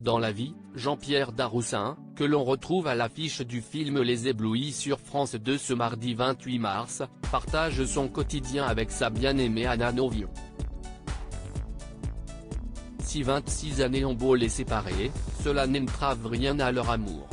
Dans la vie, Jean-Pierre Daroussin, que l'on retrouve à l'affiche du film Les Éblouis sur France 2 ce mardi 28 mars, partage son quotidien avec sa bien-aimée Anna Novio. Si 26 années ont beau les séparer, cela n'entrave rien à leur amour.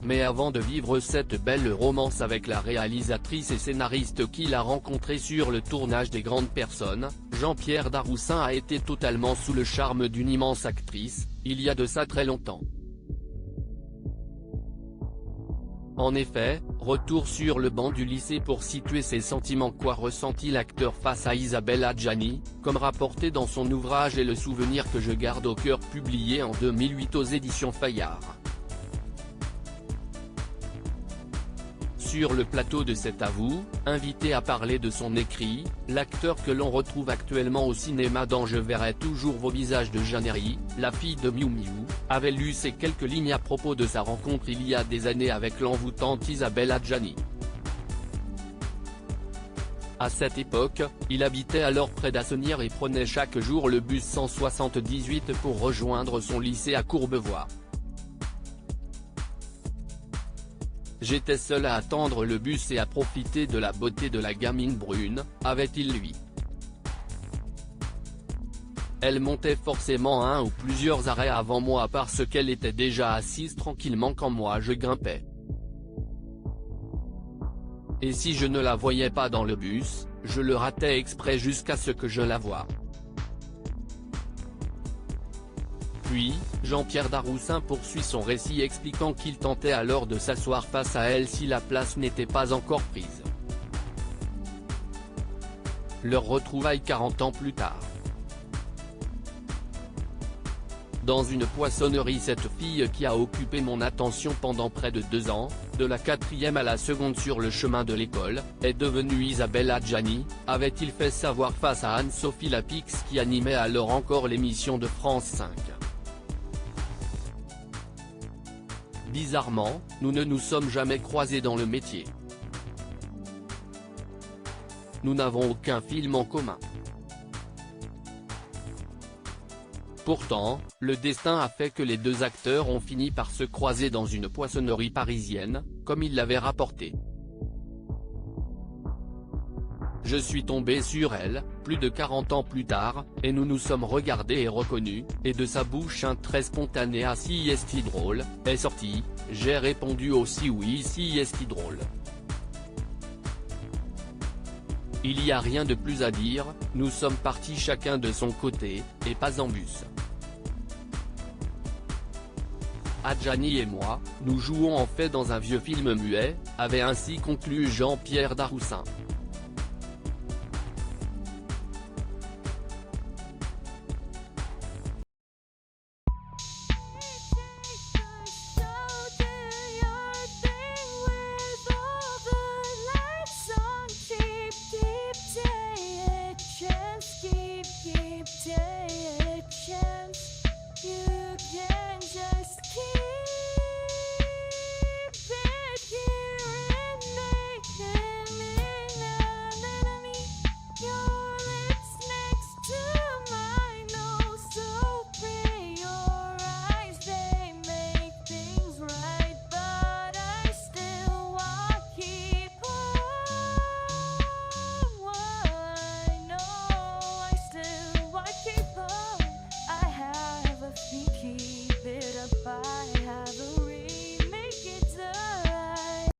Mais avant de vivre cette belle romance avec la réalisatrice et scénariste qu'il a rencontrée sur le tournage des Grandes Personnes, Jean-Pierre Daroussin a été totalement sous le charme d'une immense actrice, il y a de ça très longtemps. En effet, retour sur le banc du lycée pour situer ses sentiments. Quoi ressentit l'acteur face à Isabelle Adjani, comme rapporté dans son ouvrage Et le souvenir que je garde au cœur, publié en 2008 aux éditions Fayard. Sur le plateau de cet Avou, invité à parler de son écrit, l'acteur que l'on retrouve actuellement au cinéma dans Je verrai toujours vos visages de Jeannery, la fille de Miu Miu, avait lu ces quelques lignes à propos de sa rencontre il y a des années avec l'envoûtante Isabelle Adjani. À cette époque, il habitait alors près d'Assonnières et prenait chaque jour le bus 178 pour rejoindre son lycée à Courbevoie. J'étais seul à attendre le bus et à profiter de la beauté de la gamine brune, avait-il lui. Elle montait forcément un ou plusieurs arrêts avant moi parce qu'elle était déjà assise tranquillement quand moi je grimpais. Et si je ne la voyais pas dans le bus, je le ratais exprès jusqu'à ce que je la voie. Puis, Jean-Pierre Daroussin poursuit son récit expliquant qu'il tentait alors de s'asseoir face à elle si la place n'était pas encore prise. Leur retrouvaille 40 ans plus tard. Dans une poissonnerie. Cette fille qui a occupé mon attention pendant près de 2 ans, de la 4e à la seconde sur le chemin de l'école, est devenue Isabelle Adjani, avait-il fait savoir face à Anne-Sophie Lapix qui animait alors encore l'émission de France 5. Bizarrement, nous ne nous sommes jamais croisés dans le métier. Nous n'avons aucun film en commun. Pourtant, le destin a fait que les deux acteurs ont fini par se croiser dans une poissonnerie parisienne, comme il l'avait rapporté. Je suis tombé sur elle, plus de 40 ans plus tard, et nous nous sommes regardés et reconnus, et de sa bouche un trait spontané à si est-il drôle, est sorti. J'ai répondu aussi oui si est-il drôle. Il y a rien de plus à dire, nous sommes partis chacun de son côté, et pas en bus. Adjani et moi, nous jouons en fait dans un vieux film muet, avait ainsi conclu Jean-Pierre Daroussin.